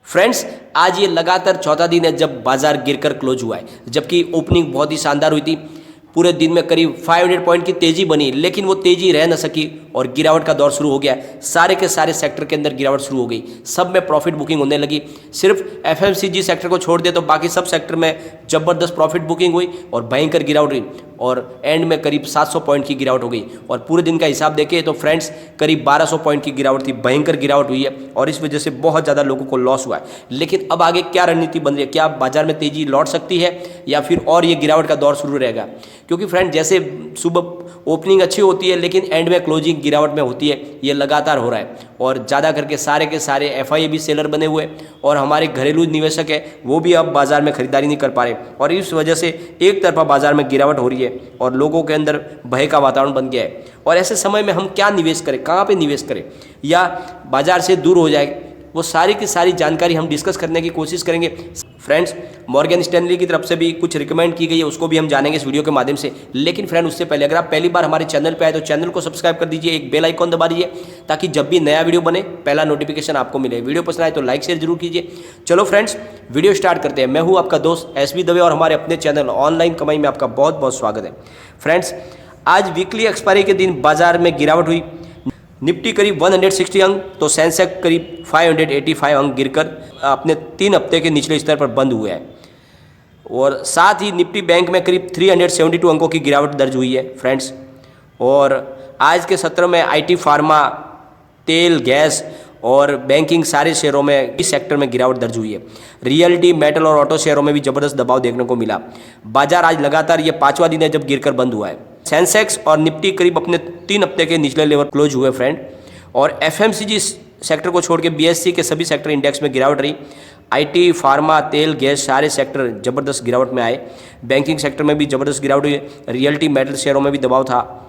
Friends, आज ये लगातार चौथा दिन है जब बाजार गिरकर क्लोज हुआ है, जबकि ओपनिंग बहुत ही शानदार हुई थी। पूरे दिन में करीब 500 पॉइंट की तेजी बनी, लेकिन वो तेजी रह न सकी और गिरावट का दौर शुरू हो गया। सारे के सारे सेक्टर के अंदर गिरावट शुरू हो गई, सब में प्रॉफिट बुकिंग होने लगी। सिर्फ एफएमसीजी सेक्टर को छोड़ दे तो बाकी सब सेक्टर में जबरदस्त प्रॉफिट बुकिंग हुई और भयंकर गिरावट हुई और एंड में करीब 700 पॉइंट की गिरावट हो गई। और पूरे दिन का हिसाब देखें तो फ्रेंड्स करीब 1200 पॉइंट की गिरावट थी, भयंकर गिरावट हुई है और इस वजह से बहुत ज़्यादा लोगों को लॉस हुआ है। लेकिन अब आगे क्या रणनीति बन रही है, क्या बाजार में तेजी लौट सकती है या फिर और ये गिरावट का दौर शुरू रहेगा? क्योंकि फ्रेंड जैसे सुबह ओपनिंग अच्छी होती है लेकिन एंड में क्लोजिंग गिरावट में होती है, ये लगातार हो रहा है। और ज़्यादा करके सारे के सारे एफआईए भी सेलर बने हुए और हमारे घरेलू निवेशक है वो भी अब बाजार में खरीदारी नहीं कर पा रहे और इस वजह से एक तरफा बाजार में गिरावट हो रही है और लोगों के अंदर भय का वातावरण बन गया है। और ऐसे समय में हम क्या निवेश करें, कहाँ पे निवेश करें या बाजार से दूर हो जाए, वो सारी की सारी जानकारी हम डिस्कस करने की कोशिश करेंगे। फ्रेंड्स, मॉर्गन स्टैनली की तरफ से भी कुछ रिकमेंड की गई है, उसको भी हम जानेंगे इस वीडियो के माध्यम से। लेकिन फ्रेंड उससे पहले अगर आप पहली बार हमारे चैनल पे आए तो चैनल को सब्सक्राइब कर दीजिए, एक बेल आइकॉन दबा दीजिए ताकि जब भी नया वीडियो बने पहला नोटिफिकेशन आपको मिले। वीडियो पसंद आए तो लाइक शेयर जरूर कीजिए। चलो फ्रेंड्स, वीडियो स्टार्ट करते हैं। मैं हूँ आपका दोस्त एसबी दवे और हमारे अपने चैनल ऑनलाइन कमाई में आपका बहुत बहुत स्वागत है। फ्रेंड्स, आज वीकली एक्सपायरी के दिन बाजार में गिरावट हुई। निफ्टी करीब 160 अंक तो सेंसेक्स करीब 585 अंक गिरकर अपने 3 हफ्ते के निचले स्तर पर बंद हुए हैं। और साथ ही निफ्टी बैंक में करीब 372 अंकों की गिरावट दर्ज हुई है फ्रेंड्स। और आज के सत्र में आईटी, फार्मा, तेल, गैस और बैंकिंग सारे शेयरों में इस सेक्टर में गिरावट दर्ज हुई है। रियल्टी, मेटल और ऑटो शेयरों में भी जबरदस्त दबाव देखने को मिला। बाजार आज लगातार ये 5वां दिन है जब गिरकर बंद हुआ है। सेंसेक्स और निफ्टी करीब अपने 3 हफ्ते के निचले लेवल क्लोज हुए फ्रेंड। और एफएमसीजी सेक्टर को छोड़ के बीएससी के सभी सेक्टर इंडेक्स में गिरावट रही। आईटी, फार्मा, तेल, गैस सारे सेक्टर जबरदस्त गिरावट में आए। बैंकिंग सेक्टर में भी जबरदस्त गिरावट हुई। रियल्टी, मेटल शेयरों में भी दबाव था।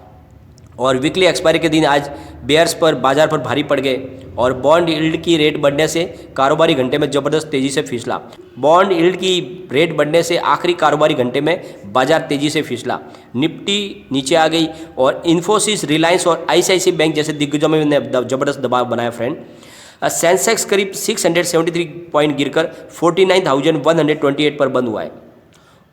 और वीकली एक्सपायरी के दिन आज बेयर्स पर बाजार पर भारी पड़ गए और बॉन्ड यील्ड की रेट बढ़ने से कारोबारी घंटे में जबरदस्त तेजी से फिसला। बॉन्ड यील्ड की रेट बढ़ने से आखिरी कारोबारी घंटे में बाजार तेजी से फिसला। निफ्टी नीचे आ गई और इन्फोसिस, रिलायंस और आईसीआईसीआई बैंक जैसे दिग्गजों में जबरदस्त दबाव बनाया फ्रेंड। सेंसेक्स करीब 673 पॉइंट गिरकर 49,128 पर बंद हुआ है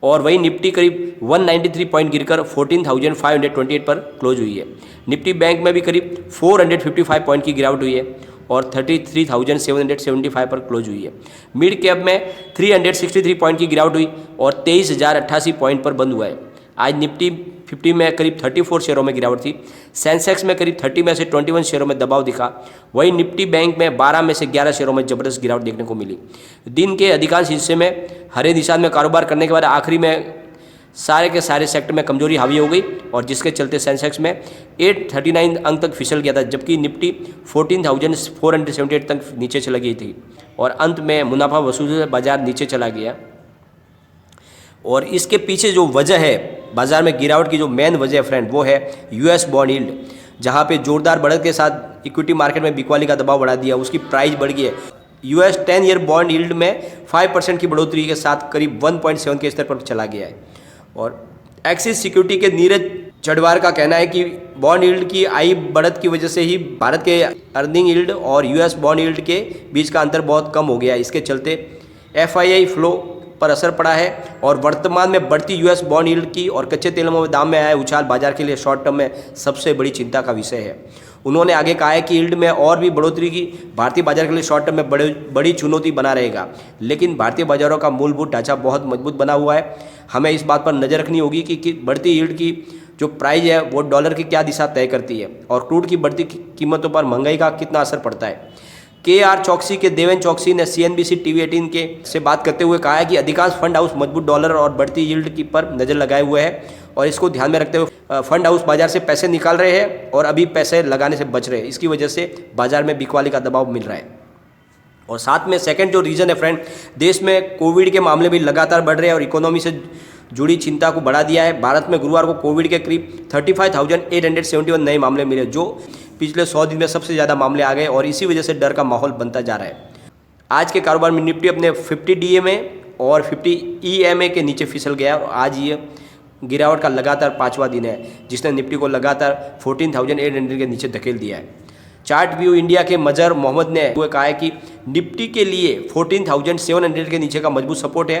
और वही निफ्टी करीब 193 पॉइंट गिरकर 14,528 पर क्लोज हुई है। निफ्टी बैंक में भी करीब 455 पॉइंट की गिरावट हुई है और 33,775 पर क्लोज हुई है। मिड कैप में 363 पॉइंट की गिरावट हुई और 23,088 पॉइंट पर बंद हुआ है। आज निफ्टी 50 में करीब 34 शेयरों में गिरावट थी। सेंसेक्स में करीब 30 में से 21 शेयरों में दबाव दिखा। वहीं निफ्टी बैंक में 12 में से 11 शेयरों में जबरदस्त गिरावट देखने को मिली। दिन के अधिकांश हिस्से में हरे निशान में कारोबार करने के बाद आखिरी में सारे के सारे सेक्टर में कमजोरी हावी हो गई और जिसके चलते सेंसेक्स में 839 अंक तक फिसल गया था, जबकि निफ्टी 14,478 तक नीचे चला गई थी और अंत में मुनाफा वसूल से बाजार नीचे चला गया। और इसके पीछे जो वजह है बाजार में गिरावट की, जो मेन वजह है फ्रेंड, वो है यूएस बॉन्ड यील्ड, जहां पे जोरदार बढ़त के साथ इक्विटी मार्केट में बिकवाली का दबाव बढ़ा दिया, उसकी प्राइस बढ़ गई है। यूएस 10 ईयर बॉन्ड यील्ड में 5% की बढ़ोतरी के साथ करीब 1.7 के स्तर पर चला गया है। और एक्सिस सिक्योरिटी के नीरज चढ़वार का कहना है कि बॉन्ड यील्ड की आई बढ़त की वजह से ही भारत के अर्निंग यील्ड और यूएस बॉन्ड यील्ड के बीच का अंतर बहुत कम हो गया है। इसके चलते एफआईआई फ्लो पर असर पड़ा है और वर्तमान में बढ़ती यूएस बॉन्ड यील्ड की और कच्चे तेलों में दाम में आया उछाल बाजार के लिए शॉर्ट टर्म में सबसे बड़ी चिंता का विषय है। उन्होंने आगे कहा है कि यील्ड में और भी बढ़ोतरी की भारतीय बाजार के लिए शॉर्ट टर्म में बड़ी चुनौती बना रहेगा, लेकिन भारतीय बाजारों का मूलभूत ढांचा बहुत मजबूत बना हुआ है। हमें इस बात पर नज़र रखनी होगी कि बढ़ती यील्ड की जो प्राइस है वो डॉलर की क्या दिशा तय करती है और क्रूड की बढ़ती कीमतों पर महंगाई का कितना असर पड़ता है। KR चौकसी के देवेन चौकसी ने CNBC TV 18 के से बात करते हुए कहा है कि अधिकांश फंड हाउस मजबूत डॉलर और बढ़ती यील्ड की पर नज़र लगाए हुए हैं और इसको ध्यान में रखते हुए फंड हाउस बाजार से पैसे निकाल रहे हैं और अभी पैसे लगाने से बच रहे हैं। इसकी वजह से बाजार में बिकवाली का दबाव मिल रहा है। और साथ में सेकेंड जो रीज़न है फ्रेंड, देश में कोविड के मामले भी लगातार बढ़ रहे हैं और इकोनॉमी से जुड़ी चिंता को बढ़ा दिया है। भारत में गुरुवार को कोविड के करीब 35,871 नए मामले मिले, जो पिछले 100 दिन में सबसे ज़्यादा मामले आ गए और इसी वजह से डर का माहौल बनता जा रहा है। आज के कारोबार में निफ्टी अपने 50 DMA और 50 EMA के नीचे फिसल गया और आज ये गिरावट का लगातार 5वां दिन है जिसने निफ्टी को लगातार 14,800 के नीचे धकेल दिया है। चार्ट व्यू इंडिया के मजर मोहम्मद ने वो कहा है कि निफ्टी के लिए 14,700 के नीचे का मजबूत सपोर्ट है,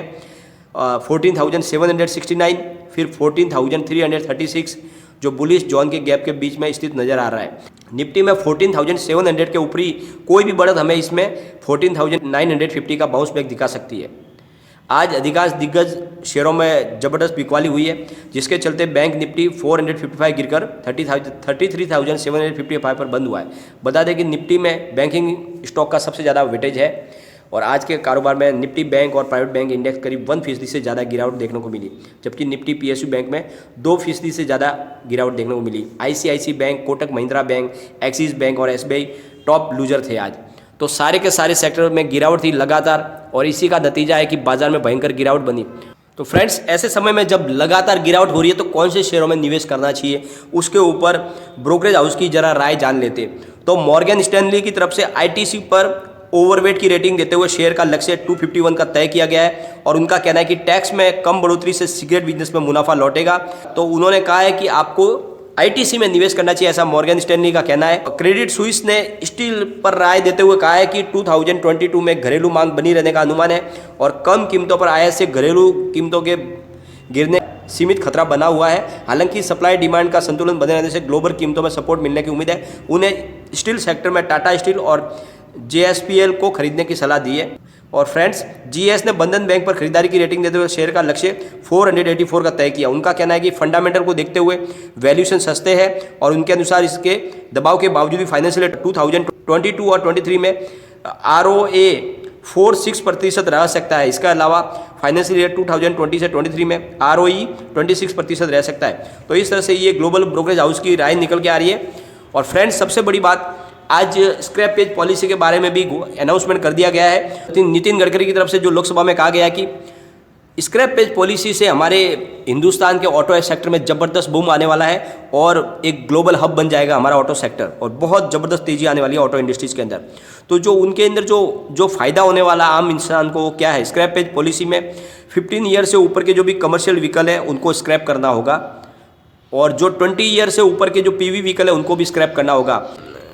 14,769, फिर 14,336 जो बुलिश जोन के गैप के बीच में स्थित नजर आ रहा है। निफ्टी में 14,700 के ऊपरी कोई भी बढ़त हमें इसमें 14,950 का बाउंस बैक दिखा सकती है। आज अधिकांश दिग्गज शेयरों में जबरदस्त बिकवाली हुई है, जिसके चलते बैंक निफ्टी 455 गिरकर 33,755 पर बंद हुआ है। बता दें कि निफ्टी में बैंकिंग स्टॉक का सबसे ज़्यादा वेटेज है और आज के कारोबार में निफ्टी बैंक और प्राइवेट बैंक इंडेक्स करीब 1% से ज़्यादा गिरावट देखने को मिली, जबकि निफ्टी PSU बैंक में 2% से ज़्यादा गिरावट देखने को मिली। ICICI bank, Kotak Mahindra bank, axis bank और SBI टॉप लूजर थे आज। तो सारे के सारे सेक्टर में गिरावट थी लगातार और इसी का नतीजा है कि बाजार में भयंकर गिरावट बनी। तो फ्रेंड्स, ऐसे समय में जब लगातार गिरावट हो रही है तो कौन से शेयरों में निवेश करना चाहिए, उसके ऊपर ब्रोकरेज हाउस की जरा राय जान लेते। तो मॉर्गन स्टैनली की तरफ से ITC पर ओवरवेट की रेटिंग देते हुए शेयर का लक्ष्य 251 का तय किया गया है और उनका कहना है कि टैक्स में कम बढ़ोतरी से सिगरेट बिजनेस में मुनाफा लौटेगा। तो उन्होंने कहा है कि आपको ITC में निवेश करना चाहिए, ऐसा मॉर्गन स्टैनली का कहना है। क्रेडिट स्विस ने स्टील पर राय देते हुए कहा है कि 2022 में घरेलू मांग बनी रहने का अनुमान है और कम कीमतों पर आयात से घरेलू कीमतों के गिरने सीमित खतरा बना हुआ है। हालांकि सप्लाई डिमांड का संतुलन बने रहने से ग्लोबल कीमतों में सपोर्ट मिलने की उम्मीद है। उन्हें स्टील सेक्टर में टाटा स्टील और JSPL को खरीदने की सलाह दी है। और फ्रेंड्स, GS ने बंधन बैंक पर खरीदारी की रेटिंग देते हुए शेयर का लक्ष्य 484 का तय किया। उनका कहना है कि फंडामेंटल को देखते हुए वैल्यूएशन सस्ते हैं और उनके अनुसार इसके दबाव के बावजूद भी फाइनेंशियल 2022 और 23 में ROA 4-6% रह सकता है। इसके अलावा फाइनेंशियल ईयर 2020 से 23 में ROE 26% रह सकता है। तो इस तरह से ये ग्लोबल ब्रोकरेज हाउस की राय निकल के आ रही है। और फ्रेंड्स, सबसे बड़ी बात, आज स्क्रैप पेज पॉलिसी के बारे में भी अनाउंसमेंट कर दिया गया है। नितिन गडकरी की तरफ से जो लोकसभा में कहा गया है कि स्क्रैप पेज पॉलिसी से हमारे हिंदुस्तान के ऑटो सेक्टर में ज़बरदस्त बूम आने वाला है और एक ग्लोबल हब बन जाएगा हमारा ऑटो सेक्टर और बहुत ज़बरदस्त तेज़ी आने वाली है ऑटो इंडस्ट्रीज़ के अंदर। तो जो उनके अंदर जो फ़ायदा होने वाला आम इंसान को क्या है, स्क्रैप पेज पॉलिसी में 15 ईयर से ऊपर के जो भी कमर्शियल व्हीकल है उनको स्क्रैप करना होगा और जो 20 ईयर से ऊपर के जो PV व्हीकल है उनको भी स्क्रैप करना होगा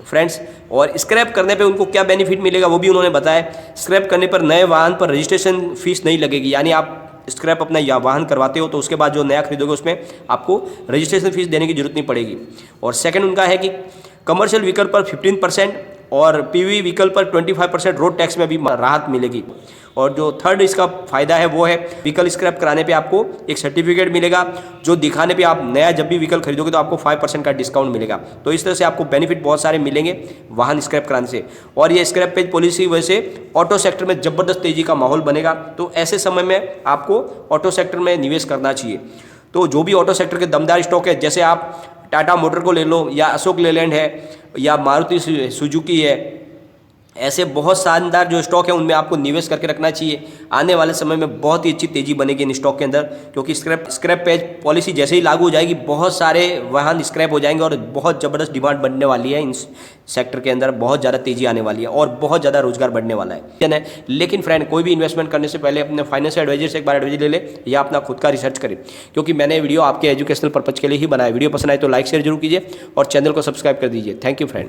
फ्रेंड्स। और स्क्रैप करने पे उनको क्या बेनिफिट मिलेगा वो भी उन्होंने बताया। स्क्रैप करने पर नए वाहन पर रजिस्ट्रेशन फीस नहीं लगेगी, यानी आप स्क्रैप अपना या वाहन करवाते हो तो उसके बाद जो नया खरीदोगे उसमें आपको रजिस्ट्रेशन फीस देने की जरूरत नहीं पड़ेगी। और सेकंड उनका है कि कमर्शियल व्हीकल पर 15% और PV व्हीकल पर 25% रोड टैक्स में भी राहत मिलेगी। और जो थर्ड इसका फ़ायदा है वो है व्हीकल स्क्रैप कराने पे आपको एक सर्टिफिकेट मिलेगा जो दिखाने पे आप नया जब भी व्हीकल खरीदोगे तो आपको 5% का डिस्काउंट मिलेगा। तो इस तरह से आपको बेनिफिट बहुत सारे मिलेंगे वाहन स्क्रैप कराने से। और ये स्क्रैप पेज पॉलिसी वजह से ऑटो सेक्टर में ज़बरदस्त तेज़ी का माहौल बनेगा। तो ऐसे समय में आपको ऑटो सेक्टर में निवेश करना चाहिए। तो जो भी ऑटो सेक्टर के दमदार स्टॉक है, जैसे आप टाटा मोटर को ले लो या अशोक लेलैंड है या मारुति सुजुकी है, ऐसे बहुत शानदार जो स्टॉक है उनमें आपको निवेश करके रखना चाहिए। आने वाले समय में बहुत ही अच्छी तेज़ी बनेगी इन स्टॉक के अंदर, क्योंकि स्क्रैप पेज पॉलिसी जैसे ही लागू हो जाएगी बहुत सारे वाहन स्क्रैप हो जाएंगे और बहुत ज़बरदस्त डिमांड बनने वाली है। इन सेक्टर के अंदर बहुत ज़्यादा तेज़ी आने वाली है और बहुत ज़्यादा रोजगार बढ़ने वाला है। लेकिन फ्रेंड, कोई भी इन्वेस्टमेंट करने से पहले अपने फाइनेंशियल एडवाइजर से एक बार एडवाइजर ले ले या अपना खुद का रिसर्च करें, क्योंकि मैंने वीडियो आपके एजुकेशनल पर्पज़ के लिए ही बनाया। वीडियो पसंद आए तो लाइक शेयर जरूर कीजिए और चैनल को सब्सक्राइब कर दीजिए। Thank you friend.